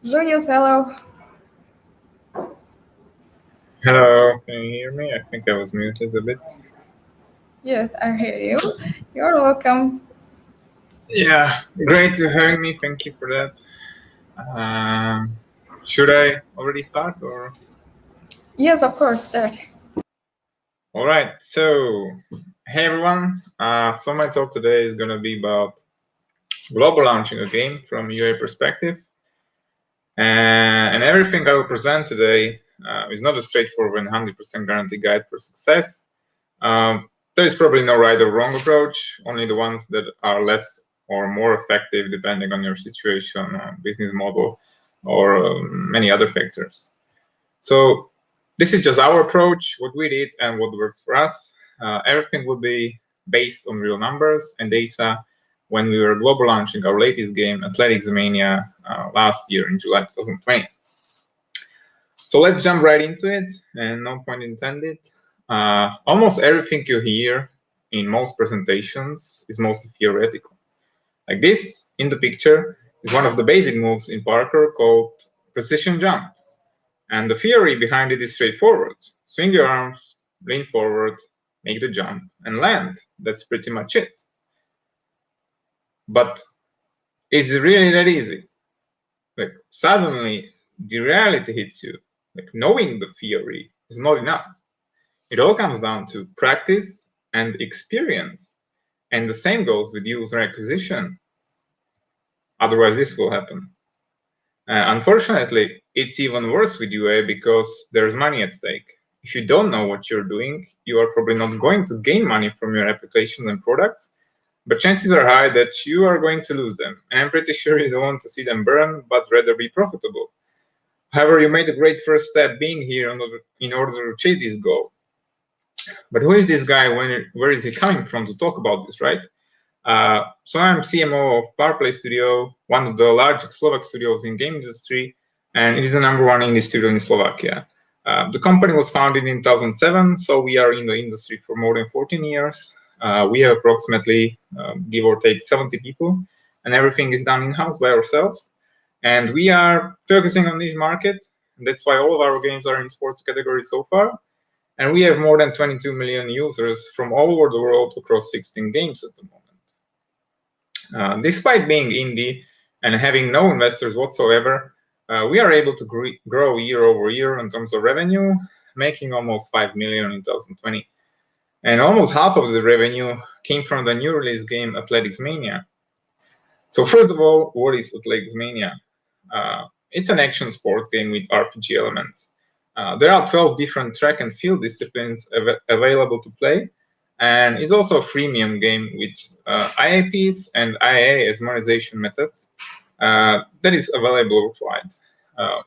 Július, hello. Hello, can you hear me? I think I was muted a bit. Yes, I hear you. You're welcome. Yeah, great to having me. Thank you for that. Should I already start or? Yes, of course, that. All right. So, hey everyone. So my talk today is gonna be about global launching a game from UA perspective, and everything I will present today is not a straightforward and 100% guaranteed guide for success. There is probably no right or wrong approach, only the ones that are less or more effective depending on your situation, business model, or many other factors. So this is just our approach, what we did and what works for us. Everything will be based on real numbers and data when we were global launching our latest game, Athletics Mania, last year in July 2020. So let's jump right into it, and no pun intended. Almost everything you hear in most presentations is mostly theoretical. Like this in the picture is one of the basic moves in parkour called precision jump. And the theory behind it is straightforward. Swing your arms, lean forward, make the jump, and land. That's pretty much it. But is it really that easy? Like suddenly the reality hits you. Like knowing the theory is not enough. It all comes down to practice and experience. And the same goes with user acquisition. Otherwise, this will happen. Unfortunately, it's even worse with UA because there's money at stake. If you don't know what you're doing, you are probably not going to gain money from your applications and products, but chances are high that you are going to lose them. And I'm pretty sure you don't want to see them burn, but rather be profitable. However, you made a great first step being here in order to achieve this goal. But who is this guy? Where is he coming from to talk about this, right? So I'm CMO of PowerPlay Studio, one of the largest Slovak studios in game industry, and it is the #1 indie studio in Slovakia. The company was founded in 2007, so we are in the industry for more than 14 years. We have approximately, give or take, 70 people, and everything is done in-house by ourselves. And we are focusing on niche market, and that's why all of our games are in sports category so far. And we have more than 22 million users from all over the world across 16 games at the moment. Despite being indie and having no investors whatsoever, we are able to grow year over year in terms of revenue, making almost 5 million in 2020. And almost half of the revenue came from the new release game Athletics Mania. So first of all, what is Athletics Mania? It's an action sports game with RPG elements. There are 12 different track and field disciplines available to play, and it's also a freemium game with IAPs and IA as monetization methods that is available worldwide.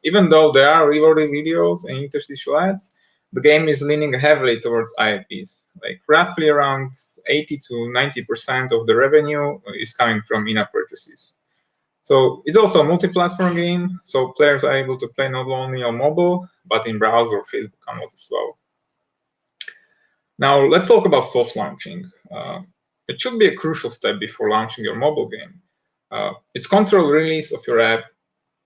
Even though there are rewarding videos and interstitial ads, the game is leaning heavily towards IAPs. Like roughly around 80 to 90% of the revenue is coming from in-app purchases. So it's also a multi-platform game, so players are able to play not only on mobile, but in browser or Facebook canvas as well. Now let's talk about soft launching. It should be a crucial step before launching your mobile game. It's controlled release of your app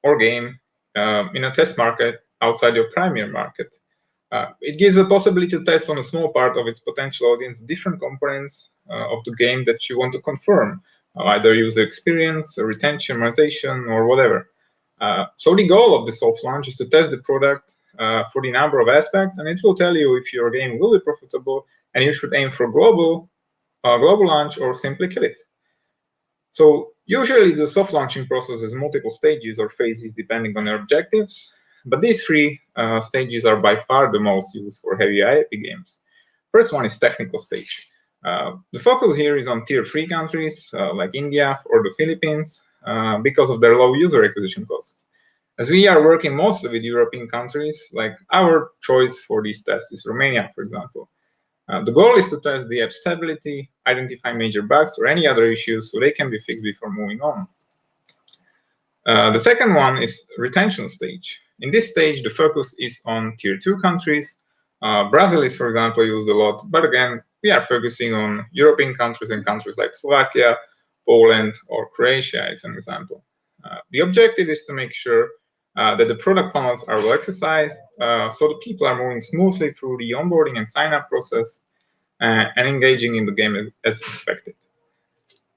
or game in a test market outside your primary market. It gives a possibility to test on a small part of its potential audience different components of the game that you want to confirm, either user experience, retention, monetization, or whatever. So the goal of the soft launch is to test the product for the number of aspects, and it will tell you if your game will be profitable, and you should aim for global launch or simply kill it. So usually the soft launching process has multiple stages or phases depending on your objectives, but these three stages are by far the most used for heavy IAP games. First one is technical stage. The focus here is on tier 3 countries like India or the Philippines because of their low user acquisition costs. As we are working mostly with European countries, like our choice for these tests is Romania, for example. The goal is to test the app stability, identify major bugs or any other issues so they can be fixed before moving on. The second one is retention stage. In this stage, the focus is on tier 2 countries. Brazil is, for example, used a lot, but again, we are focusing on European countries and countries like Slovakia, Poland, or Croatia as an example. The objective is to make sure that the product funnels are well exercised, so the people are moving smoothly through the onboarding and sign-up process and engaging in the game as expected.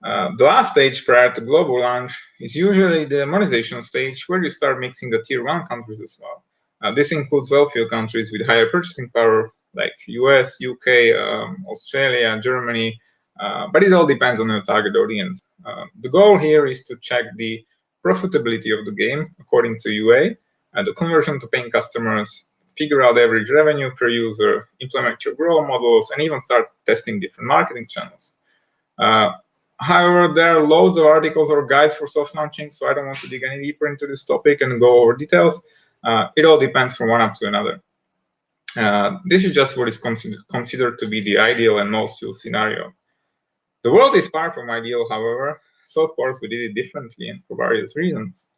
The last stage prior to global launch is usually the monetization stage, where you start mixing the tier 1 countries as well. This includes wealthier countries with higher purchasing power, like US, UK, Australia, Germany, but it all depends on your target audience. The goal here is to check the profitability of the game according to UA, the conversion to paying customers, figure out average revenue per user, implement your growth models, and even start testing different marketing channels. However, there are loads of articles or guides for soft launching, so I don't want to dig any deeper into this topic and go over details. It all depends from one app to another. This is just what is considered to be the ideal and most used scenario. The world is far from ideal, however, so of course we did it differently and for various reasons.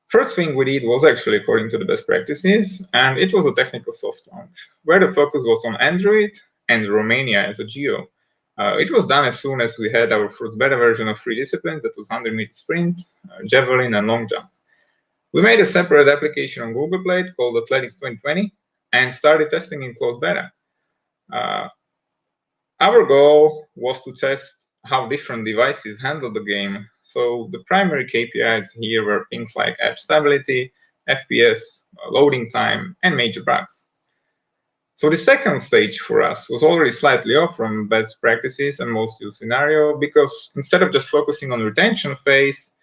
First thing we did was actually according to the best practices, and it was a technical soft launch, where the focus was on Android and Romania as a geo. It was done as soon as we had our first beta version of 3 disciplines that was 100-meter sprint, javelin, and long jump. We made a separate application on Google Play called Athletics 2020 and started testing in closed beta. Our goal was to test how different devices handle the game. So the primary KPIs here were things like app stability, FPS, loading time, and major bugs. So the second stage for us was already slightly off from best practices and most used scenario, because instead of just focusing on retention phase,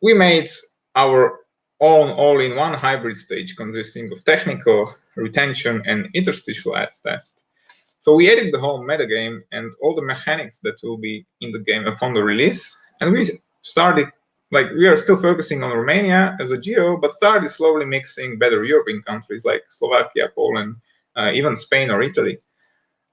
we made our own all-in-one hybrid stage consisting of technical, retention, and interstitial ads test. So we added the whole metagame and all the mechanics that will be in the game upon the release, and we started, we are still focusing on Romania as a geo, but started slowly mixing better European countries like Slovakia, Poland, even Spain or Italy.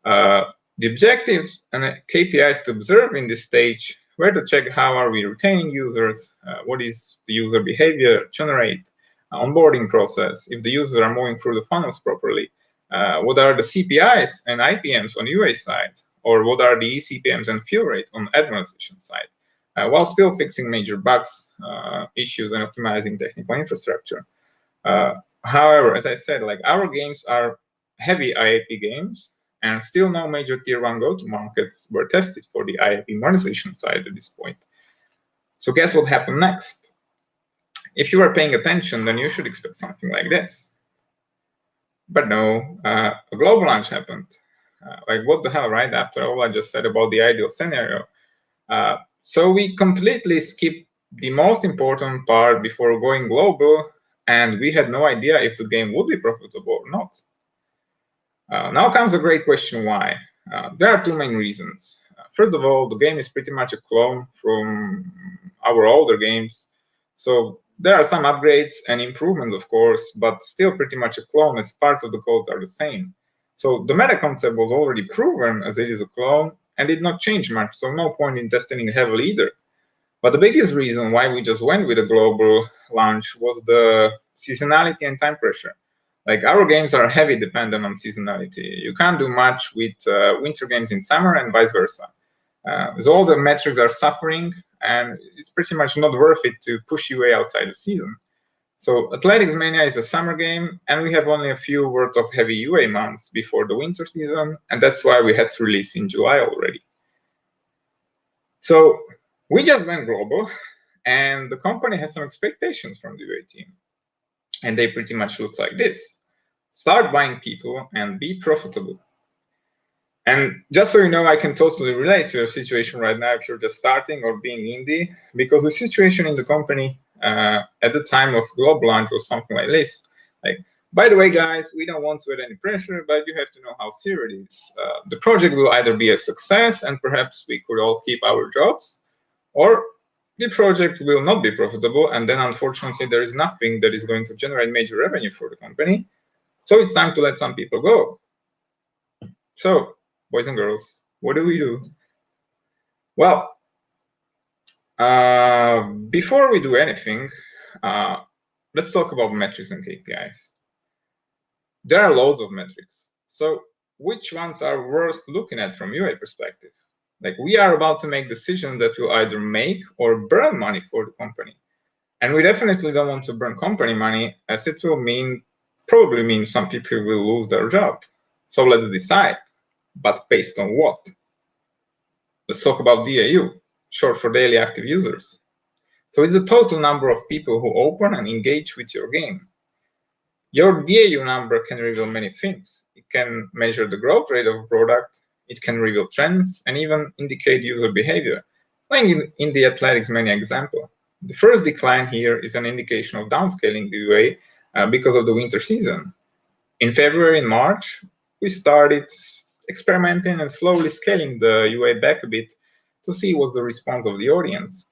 The objectives and KPIs to observe in this stage were to check how are we retaining users, what is the user behavior, churn rate, onboarding process, if the users are moving through the funnels properly, what are the CPIs and IPMs on UA side, or what are the eCPMs and fill rate on ad monetization side, while still fixing major bugs, issues, and optimizing technical infrastructure. However, as I said, our games are heavy IAP games, and still no major tier 1 go-to-markets were tested for the IAP monetization side at this point. So guess what happened next? If you are paying attention, then you should expect something like this. But no, a global launch happened. What the hell, right? After all I just said about the ideal scenario. So we completely skipped the most important part before going global, and we had no idea if the game would be profitable or not. Now comes a great question, why? There are two main reasons. First of all, the game is pretty much a clone from our older games. So there are some upgrades and improvements, of course, but still pretty much a clone as parts of the code are the same. So the meta concept was already proven as it is a clone and did not change much, so no point in testing it heavily either. But the biggest reason why we just went with a global launch was the seasonality and time pressure. Our games are heavy dependent on seasonality. You can't do much with winter games in summer and vice versa. So all the metrics are suffering, and it's pretty much not worth it to push UA outside the season. So Athletics Mania is a summer game, and we have only a few worth of heavy UA months before the winter season, and that's why we had to release in July already. So we just went global, and the company has some expectations from the UA team. And they pretty much look like this. Start buying people and be profitable. And just so you know, I can totally relate to your situation right now if you're just starting or being indie, because the situation in the company at the time of global launch was something like this. By the way, guys, we don't want to add any pressure, but you have to know how serious it is. The project will either be a success and perhaps we could all keep our jobs, or the project will not be profitable, and then unfortunately there is nothing that is going to generate major revenue for the company. So it's time to let some people go. So, boys and girls, what do we do? Well, before we do anything, let's talk about metrics and KPIs. There are loads of metrics. So which ones are worth looking at from UA perspective? We are about to make decisions that will either make or burn money for the company. And we definitely don't want to burn company money, as it will probably mean some people will lose their job. So let's decide, but based on what? Let's talk about DAU, short for daily active users. So it's the total number of people who open and engage with your game. Your DAU number can reveal many things. It can measure the growth rate of a product, it can reveal trends, and even indicate user behavior. Like in the athletics many example. The first decline here is an indication of downscaling the UA because of the winter season. In February and March, we started experimenting and slowly scaling the UA back a bit to see what's the response of the audience.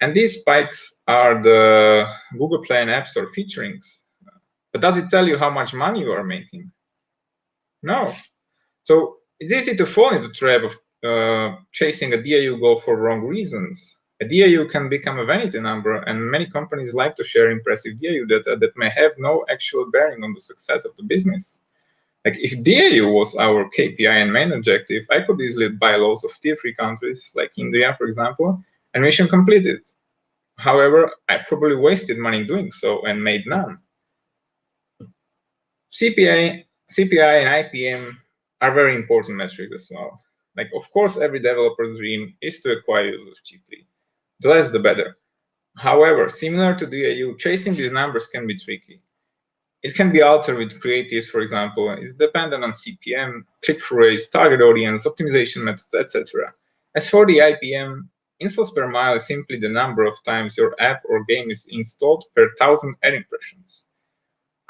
And these spikes are the Google Play and App Store featurings. But does it tell you how much money you are making? No. So it's easy to fall into the trap of chasing a DAU goal for wrong reasons. A DAU can become a vanity number, and many companies like to share impressive DAU data that may have no actual bearing on the success of the business. Like if DAU was our KPI and main objective, I could easily buy loads of tier 3 countries like India, for example, and mission completed. However, I probably wasted money doing so and made none. CPI and IPM are very important metrics as well. Like, of course, every developer's dream is to acquire users cheaply. The less, the better. However, similar to DAU, chasing these numbers can be tricky. It can be altered with creatives, for example. It's dependent on CPM, click-through rates, target audience, optimization methods, etc. As for the IPM, installs per mile is simply the number of times your app or game is installed per 1,000 ad impressions.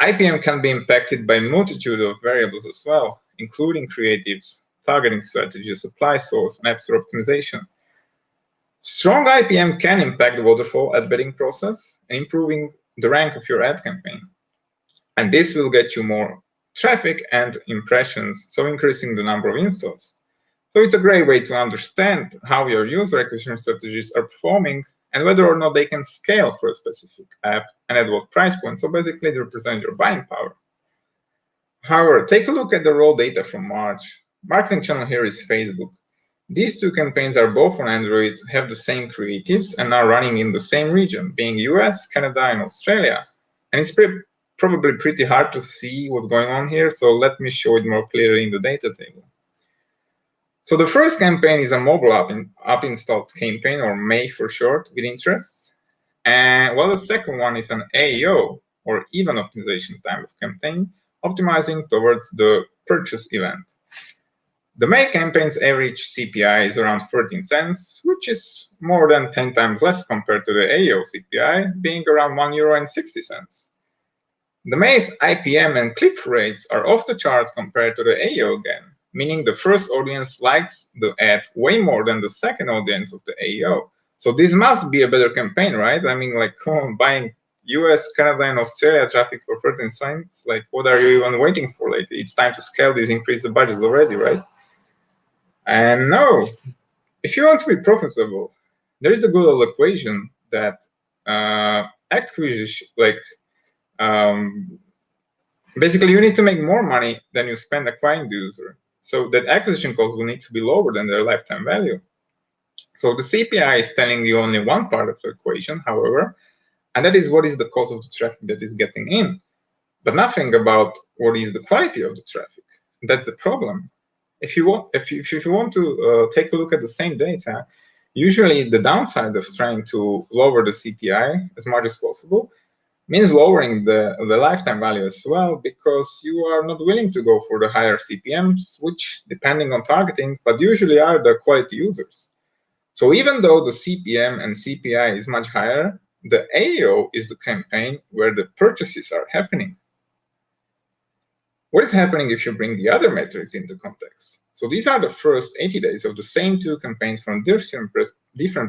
IPM can be impacted by a multitude of variables as well, including creatives, targeting strategies, supply source, and app store optimization. Strong IPM can impact the waterfall ad bidding process, improving the rank of your ad campaign. And this will get you more traffic and impressions, so increasing the number of installs. So it's a great way to understand how your user acquisition strategies are performing and whether or not they can scale for a specific app and at what price point. So basically, they represent your buying power. However, take a look at the raw data from March. Marketing channel here is Facebook. These two campaigns are both on Android, have the same creatives, and are running in the same region, being US, Canada, and Australia. And it's probably pretty hard to see what's going on here, so let me show it more clearly in the data table. So the first campaign is a mobile app installed campaign, or MAI for short, with interests. And while the second one is an AEO, or event optimization type of campaign, optimizing towards the purchase event. The MAI campaign's average CPI is around 13 cents, which is more than 10 times less compared to the AEO CPI, being around €1.60. The MAI's IPM and click-through rates are off the charts compared to the AEO again, meaning the first audience likes the ad way more than the second audience of the AEO. So this must be a better campaign, right? I mean, like, come on, buying US, Canada, and Australia traffic for 13 cents, like, what are you even waiting for? Like, it's time to scale this, increase the budgets already, right? And no, if you want to be profitable, there is the good old equation that acquisition, basically you need to make more money than you spend acquiring the user. So that acquisition cost will need to be lower than their lifetime value. So the CPI is telling you only one part of the equation, however, and that is what is the cost of the traffic that is getting in, but nothing about what is the quality of the traffic. That's the problem. If you want to take a look at the same data, usually the downside of trying to lower the CPI as much as possible means lowering the lifetime value as well, because you are not willing to go for the higher CPMs, which, depending on targeting, but usually are the quality users. So even though the CPM and CPI is much higher, the AEO is the campaign where the purchases are happening. What is happening if you bring the other metrics into context? So these are the first 80 days of the same two campaigns from different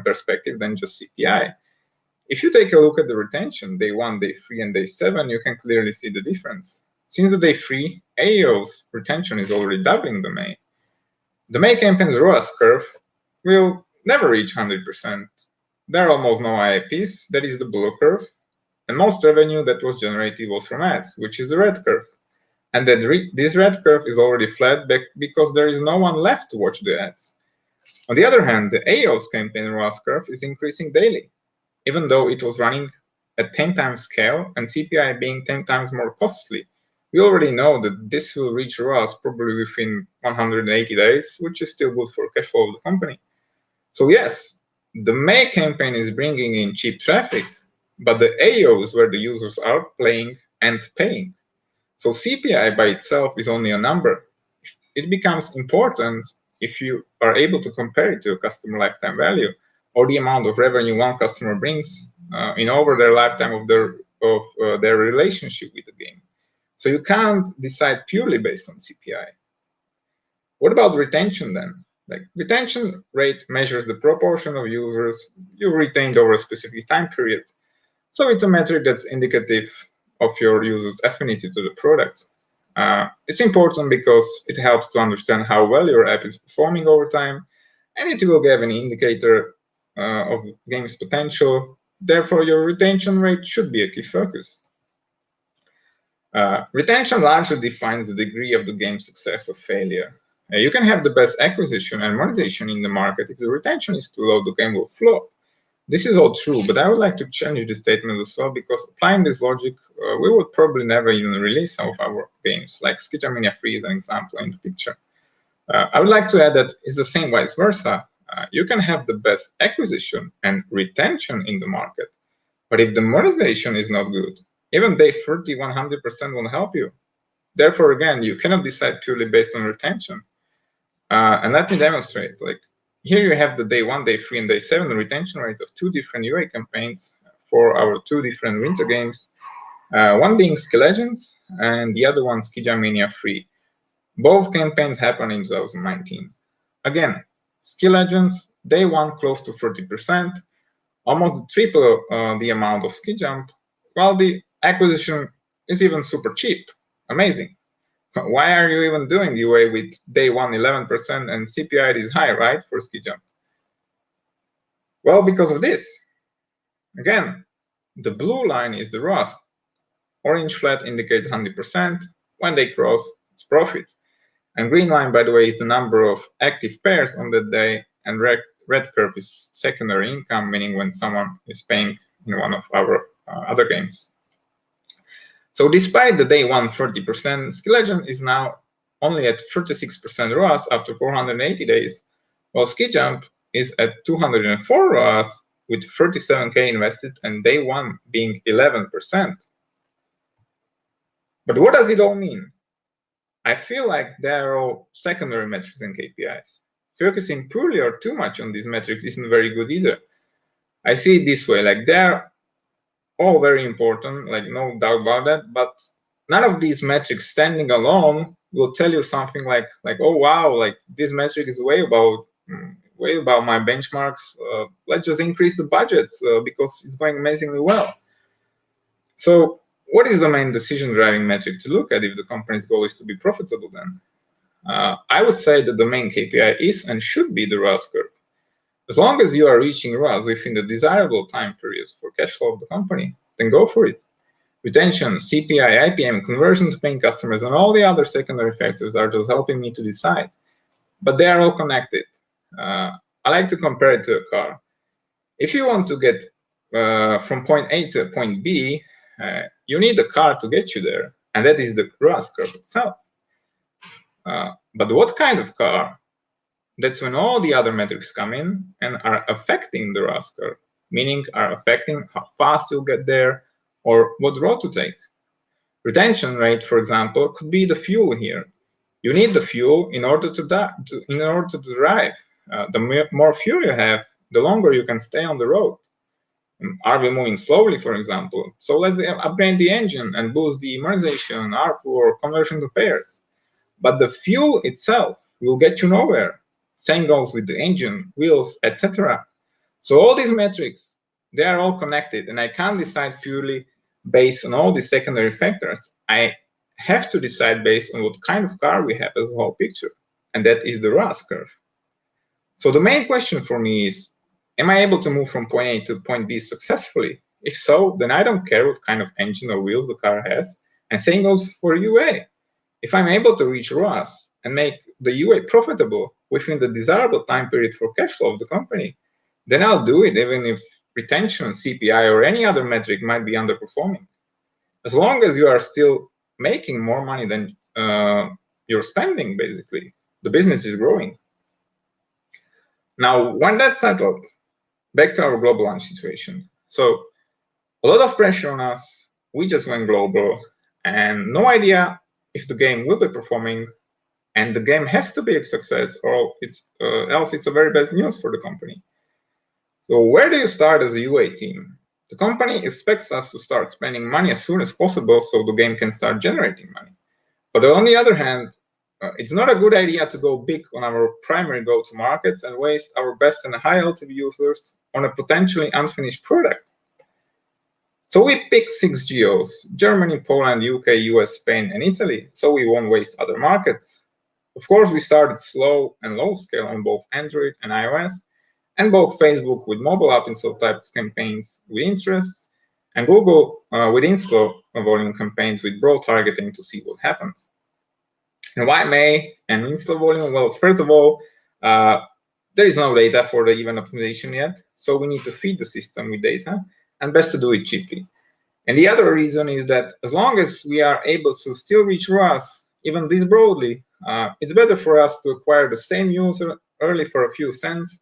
perspective than just CPI. If you take a look at the retention, day 1, day 3, and day 7, you can clearly see the difference. Since the day 3, AEO's retention is already doubling the MAI. The MAI campaign's ROAS curve will never reach 100%. There are almost no IAPs, that is the blue curve, and most revenue that was generated was from ads, which is the red curve. And this red curve is already flat because there is no one left to watch the ads. On the other hand, the AEO's campaign ROAS curve is increasing daily, even though it was running at 10 times scale and CPI being 10 times more costly. We already know that this will reach ROAS probably within 180 days, which is still good for cash flow of the company. So yes, the May campaign is bringing in cheap traffic, but the AO is where the users are playing and paying. So CPI by itself is only a number. It becomes important if you are able to compare it to a customer lifetime value or the amount of revenue one customer brings in over their lifetime of their relationship with the game. So you can't decide purely based on CPI. What about retention then? Like retention rate measures the proportion of users you retained over a specific time period. So it's a metric that's indicative of your users' affinity to the product. It's important because it helps to understand how well your app is performing over time, and it will give an indicator of game's potential. Therefore, your retention rate should be a key focus. Retention largely defines the degree of the game's success or failure. You can have the best acquisition and monetization in the market. If the retention is too low, the game will flop. This is all true, but I would like to change the statement as well, because applying this logic, we would probably never even release some of our games, like Skijamania Free is an example in the picture. I would like to add that it's the same vice versa. You can have the best acquisition and retention in the market, but if the monetization is not good, even day 30, 100% won't help you. Therefore, again, you cannot decide purely based on retention. And let me demonstrate. Like here you have the day 1, day 3, and day 7 retention rates of 2 different UA campaigns for our 2 different winter games. One being Ski Legends and the other one Skijamania Free. Both campaigns happened in 2019. Again, Ski Legends, day 1 close to 30%, almost triple the amount of Ski Jump, while the acquisition is even super cheap. Amazing. Why are you even doing UA with day 1 11% and CPI is high, right, for Ski Jump? Well, because of this. Again, the blue line is the ROAS. Orange flat indicates 100%. When they cross, it's profit. And green line, by the way, is the number of active pairs on that day, and red curve is secondary income, meaning when someone is paying in one of our other games. So despite the day 1 30%, Ski Legend is now only at 36% ROAS after 480 days, while Ski Jump is at 204 ROAS with 37K invested and day 1 being 11%. But what does it all mean? I feel like they're all secondary metrics and KPIs. Focusing purely or too much on these metrics isn't very good either. I see it this way, like they're all very important, like no doubt about that, but none of these metrics standing alone will tell you something like oh wow, like this metric is way above my benchmarks. Let's just increase the budgets because it's going amazingly well. So what is the main decision driving metric to look at if the company's goal is to be profitable then? I would say that the main KPI is and should be the ROAS curve. As long as you are reaching ROAS within the desirable time periods for cash flow of the company, then go for it. Retention, CPI, IPM, conversion to paying customers, and all the other secondary factors are just helping me to decide. But they are all connected. I like to compare it to a car. If you want to get from point A to point B, you need a car to get you there, and that is the ROAS curve itself. But what kind of car? That's when all the other metrics come in and are affecting the ROAS curve, meaning are affecting how fast you'll get there or what road to take. Retention rate, for example, could be the fuel here. You need the fuel in order to drive. The more fuel you have, the longer you can stay on the road. Are we moving slowly, for example? So let's upgrade the engine and boost the monetization, ARPU, or conversion to pairs. But the fuel itself will get you nowhere. Same goes with the engine, wheels, etc. So all these metrics, they are all connected, and I can't decide purely based on all these secondary factors. I have to decide based on what kind of car we have as a whole picture, and that is the ROAS curve. So the main question for me is, am I able to move from point A to point B successfully? If so, then I don't care what kind of engine or wheels the car has, and same goes for UA. If I'm able to reach ROAS and make the UA profitable within the desirable time period for cash flow of the company, then I'll do it even if retention, CPI, or any other metric might be underperforming. As long as you are still making more money than you're spending, basically, the business is growing. Now, when that's settled, back to our global launch situation. So a lot of pressure on us. We just went global and no idea if the game will be performing, and the game has to be a success, or else it's a very bad news for the company. So where do you start as a UA team? The company expects us to start spending money as soon as possible so the game can start generating money. But on the other hand, it's not a good idea to go big on our primary go-to-markets and waste our best and high LTV users on a potentially unfinished product. So we picked 6 geos: Germany, Poland, UK, US, Spain, and Italy, so we won't waste other markets. Of course, we started slow and low scale on both Android and iOS, and both Facebook with mobile app install type campaigns with interests, and Google with install volume campaigns with broad targeting to see what happens. And why May and install volume? Well, first of all, there is no data for the event optimization yet, so we need to feed the system with data, and best to do it cheaply. And the other reason is that as long as we are able to still reach ROAS, even this broadly, it's better for us to acquire the same user early for a few cents,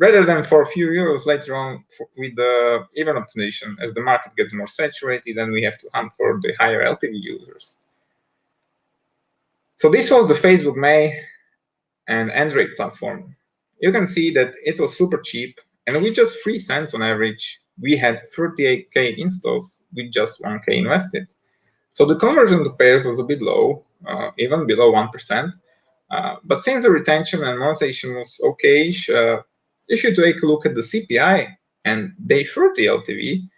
rather than for a few euros later on with the event optimization. As the market gets more saturated, then we have to hunt for the higher LTV users. So this was the Facebook May and Android platform. You can see that it was super cheap, and with just 3 cents on average, we had 38K installs with just 1K invested. So the conversion to payers was a bit low, even below 1%. But since the retention and monetization was okay-ish, if you take a look at the CPI and day 30 LTV,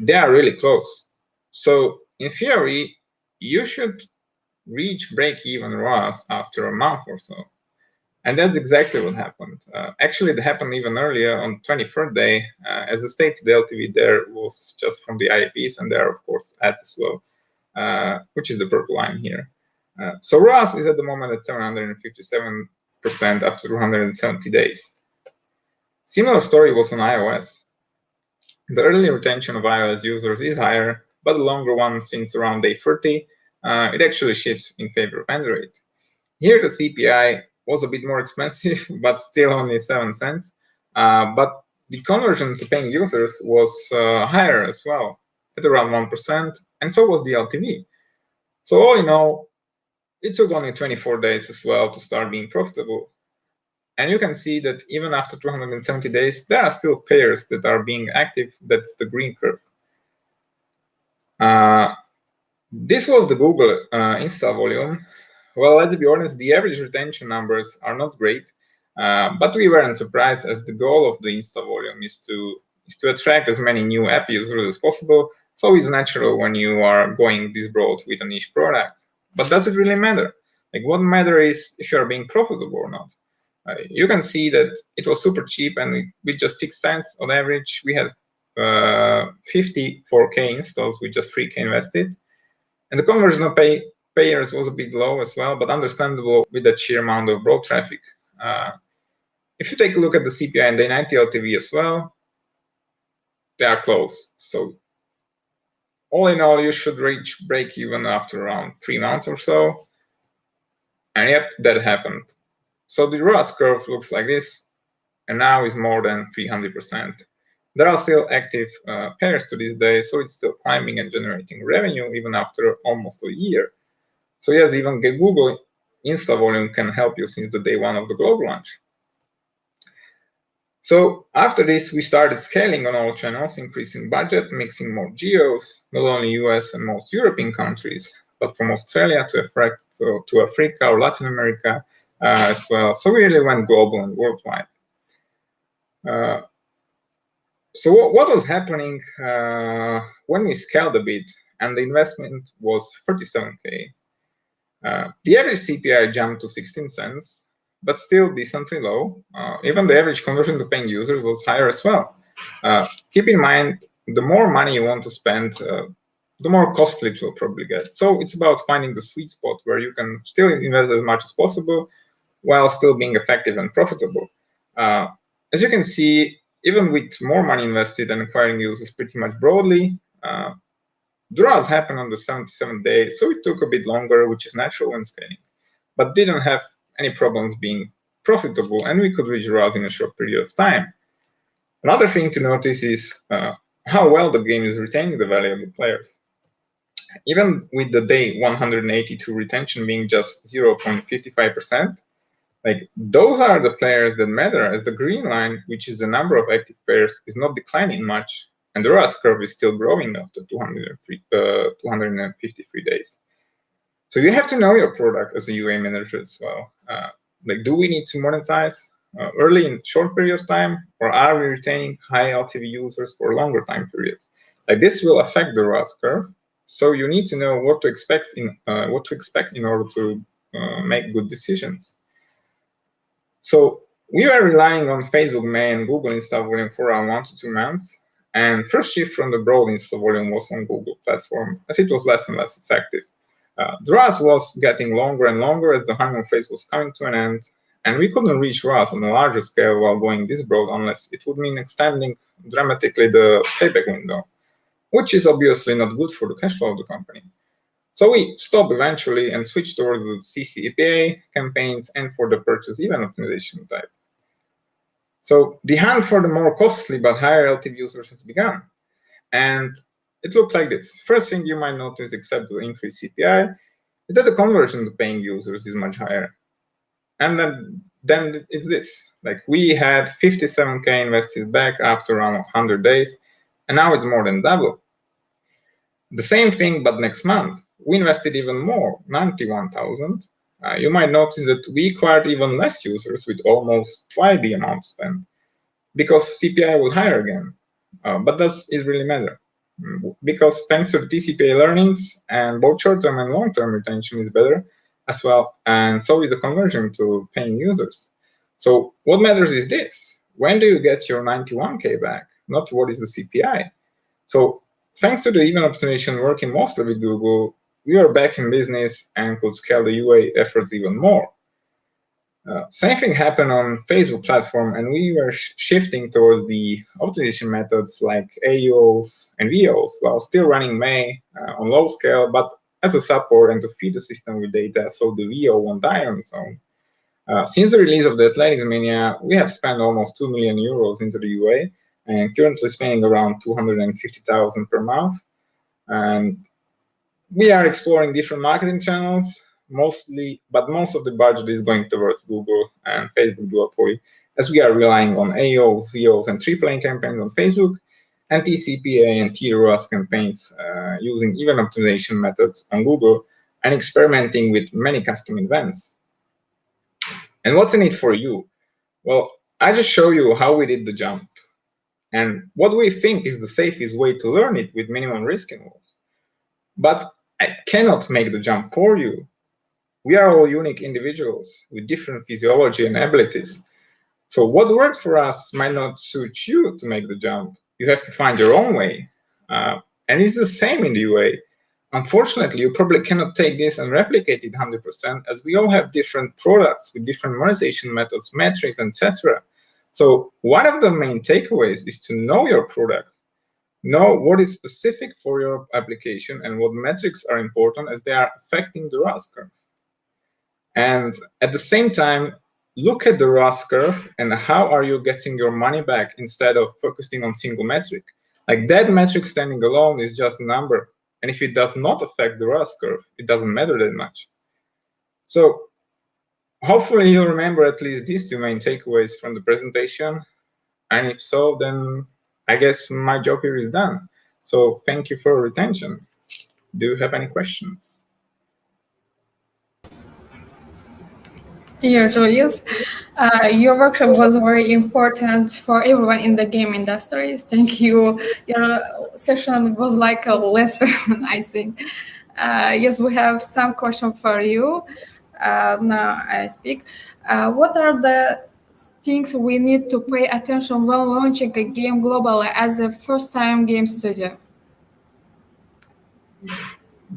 they are really close. So in theory, you should reach break-even ROAS after a month or so. And that's exactly what happened. Actually, it happened even earlier on 23rd day, as the stated LTV there was just from the IPs, and there are, of course, ads as well, which is the purple line here. So ROAS is at the moment at 757% after 270 days. Similar story was on iOS. The early retention of iOS users is higher, but the longer one, since around day 30, it actually shifts in favor of Android. Here the CPI was a bit more expensive, but still only 7 cents. But the conversion to paying users was higher as well, at around 1%, and so was the LTV. So all in all, it took only 24 days as well to start being profitable. And you can see that even after 270 days, there are still payers that are being active. That's the green curve. This was the Google install volume. Well, let's be honest, the average retention numbers are not great, but we weren't surprised, as the goal of the install volume is to attract as many new app users as possible. So it's natural when you are going this broad with a niche product. But does it really matter? Like, what matters is if you are being profitable or not. You can see that it was super cheap, and with just 6 cents on average, we had 54K installs with just 3K invested. And the conversion of payers was a bit low as well, but understandable with the sheer amount of broad traffic. If you take a look at the CPI and the 90 LTV as well, they are close. So all in all, you should reach break even after around 3 months or so. And yep, that happened. So the ROAS curve looks like this, and now is more than 300%. There are still active pairs to this day, so it's still climbing and generating revenue even after almost a year. So yes, even Google Insta volume can help you since the day 1 of the global launch. So after this, we started scaling on all channels, increasing budget, mixing more geos, not only US and most European countries, but from Australia to Africa or Latin America as well. So we really went global and worldwide. So what was happening when we scaled a bit and the investment was 37K? The average CPI jumped to 16 cents, but still decently low. Even the average conversion to paying user was higher as well. Keep in mind, the more money you want to spend, the more costly it will probably get. So it's about finding the sweet spot where you can still invest as much as possible while still being effective and profitable. as you can see, even with more money invested and acquiring users pretty much broadly, draws happened on the 77th day, so it took a bit longer, which is natural when scaling, but didn't have any problems being profitable, and we could reach ROAS in a short period of time. Another thing to notice is how well the game is retaining the valuable players. Even with the day 182 retention being just 0.55%, like those are the players that matter, as the green line, which is the number of active players, is not declining much, and the ROAS curve is still growing after 253 days. So you have to know your product as a UA manager as well. Like, do we need to monetize early in short period of time, or are we retaining high LTV users for a longer time period? Like, this will affect the ROAS curve. So you need to know what to expect in order to make good decisions. So we were relying on Facebook May and Google install volume for around 1 to 2 months, and first shift from the broad install volume was on Google platform, as it was less and less effective. ROAS was getting longer and longer as the honeymoon phase was coming to an end, and we couldn't reach ROAS on a larger scale while going this broad unless it would mean extending dramatically the payback window, which is obviously not good for the cash flow of the company. So we stopped eventually and switched towards the CCEPA campaigns and for the purchase event optimization type. So the hunt for the more costly but higher LTV users has begun. And it looks like this. First thing you might notice, except the increased CPI, is that the conversion to paying users is much higher. And then it's this. Like, we had 57K invested back after around 100 days, and now it's more than double. The same thing, but next month, we invested even more, 91,000. You might notice that we acquired even less users with almost twice the amount spent because CPI was higher again. But does it really matter? Because thanks to the TCPA learnings, and both short-term and long-term retention is better as well, and so is the conversion to paying users. So what matters is this: when do you get your 91K back, not what is the CPI? So thanks to the event optimization working mostly with Google, we are back in business and could scale the UA efforts even more. Same thing happened on Facebook platform, and we were shifting towards the optimization methods like AOs and VOs while still running May on low scale, but as a support and to feed the system with data so the VO won't die on its own. Since the release of the Athletics Mania, we have spent almost 2 million euros into the UA and currently spending around 250,000 per month. And we are exploring different marketing channels, most of the budget is going towards Google and Facebook duopoly, as we are relying on AOs, VOs, and tripling campaigns on Facebook, and TCPA and TROAS campaigns using event optimization methods on Google, and experimenting with many custom events. And what's in it for you? Well, I just show you how we did the jump, and what we think is the safest way to learn it with minimum risk involved. But I cannot make the jump for you. We are all unique individuals with different physiology and abilities. So what worked for us might not suit you to make the jump. You have to find your own way. And it's the same in the UA. Unfortunately, you probably cannot take this and replicate it 100%, as we all have different products with different monetization methods, metrics, etc. So one of the main takeaways is to know your product. Know what is specific for your application and what metrics are important, as they are affecting the ROAS curve. And at the same time, look at the ROAS curve and how are you getting your money back instead of focusing on single metric. Like, that metric standing alone is just a number. And if it does not affect the ROAS curve, it doesn't matter that much. So hopefully you'll remember at least these two main takeaways from the presentation. And if so, then I guess my job here is done. So thank you for your attention. Do you have any questions? Dear Julius, your workshop was very important for everyone in the game industry. Thank you. Your session was like a lesson, I think. Yes, we have some questions for you. Now I speak. What are the things we need to pay attention when launching a game globally as a first-time game studio?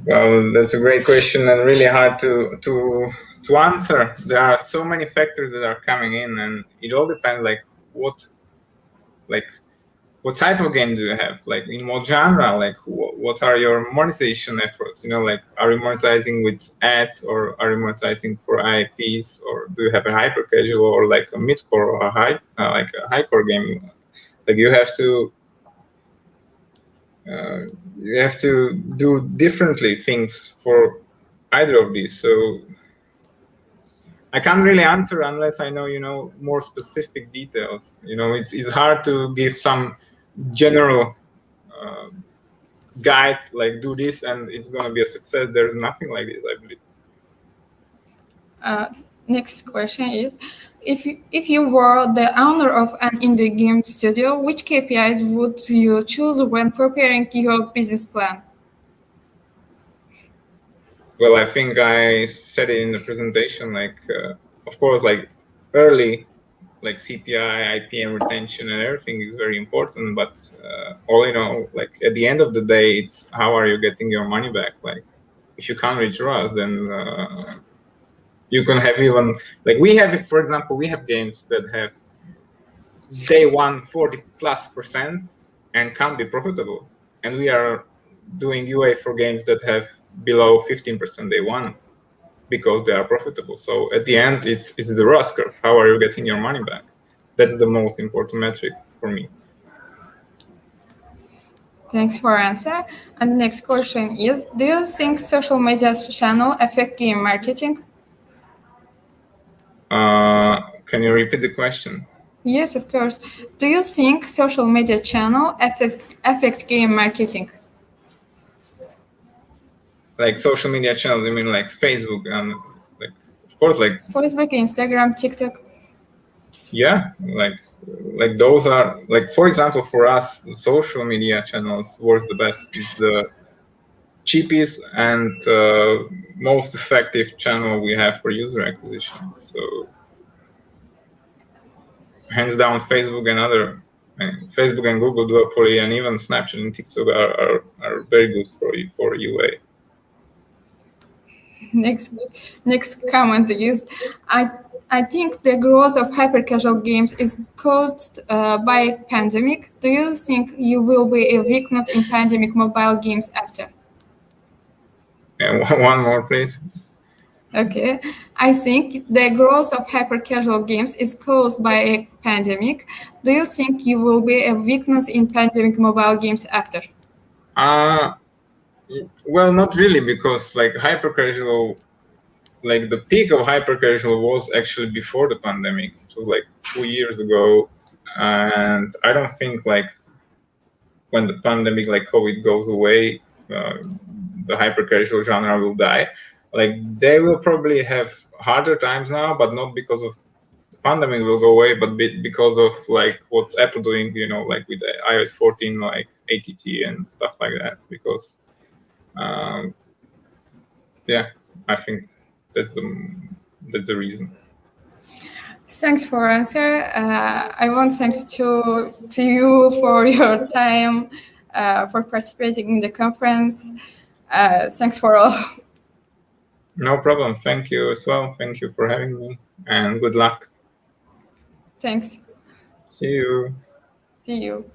Well, that's a great question and really hard to answer. There are so many factors that are coming in, and it all depends like what type of game do you have? Like in what genre? Like what are your monetization efforts? Like are you monetizing with ads, or are you monetizing for IPs, or do you have a hyper casual or like a mid-core or a like a high-core game? Like you have to do differently things for either of these. So I can't really answer unless I know, more specific details. It's hard to give some general guide, like do this and it's going to be a success. There's nothing like this, I believe. Next question is, if you were the owner of an indie game studio, which KPIs would you choose when preparing your business plan? Well, I think I said it in the presentation, like, of course, like early, like CPI, IPM retention and everything is very important, but all in all, like at the end of the day, it's how are you getting your money back? Like if you can't reach ROAS, then you can have even, like we have, for example, we have games that have day one 40+% and can't be profitable. And we are doing UA for games that have below 15% day one because they are profitable. So at the end, it's the ROAS curve. How are you getting your money back? That's the most important metric for me. Thanks for answer. And the next question is, do you think social media channel affect game marketing? Can you repeat the question? Yes, of course. Do you think social media channel affect game marketing? Like social media channels, I mean like Facebook and like, of course, like Facebook, Instagram, TikTok. Yeah, like those are, like, for example, for us, social media channels works the best. It's the cheapest and most effective channel we have for user acquisition. So hands down, Facebook Facebook and Google duopoly, and even Snapchat and TikTok are very good for UA. Next comment is, I think the growth of hyper-casual games is caused by pandemic. Do you think you will be a weakness in pandemic mobile games after? And one more, please. Okay, I think the growth of hyper-casual games is caused by a pandemic. Do you think you will be a weakness in pandemic mobile games after? Well, not really, because like hyper-casual, like the peak of hyper-casual was actually before the pandemic. It was like 2 years ago, and I don't think like when the pandemic, like COVID, goes away, the hyper-casual genre will die. Like they will probably have harder times now, but not because of the pandemic will go away, but because of like what's Apple doing, like with iOS 14, like ATT and stuff like that. Because yeah, I think that's the reason. Thanks for answer. I want thanks to you for your time, for participating in the conference. Thanks for all. No problem. Thank you as well. Thank you for having me, and good luck. Thanks. See you. See you.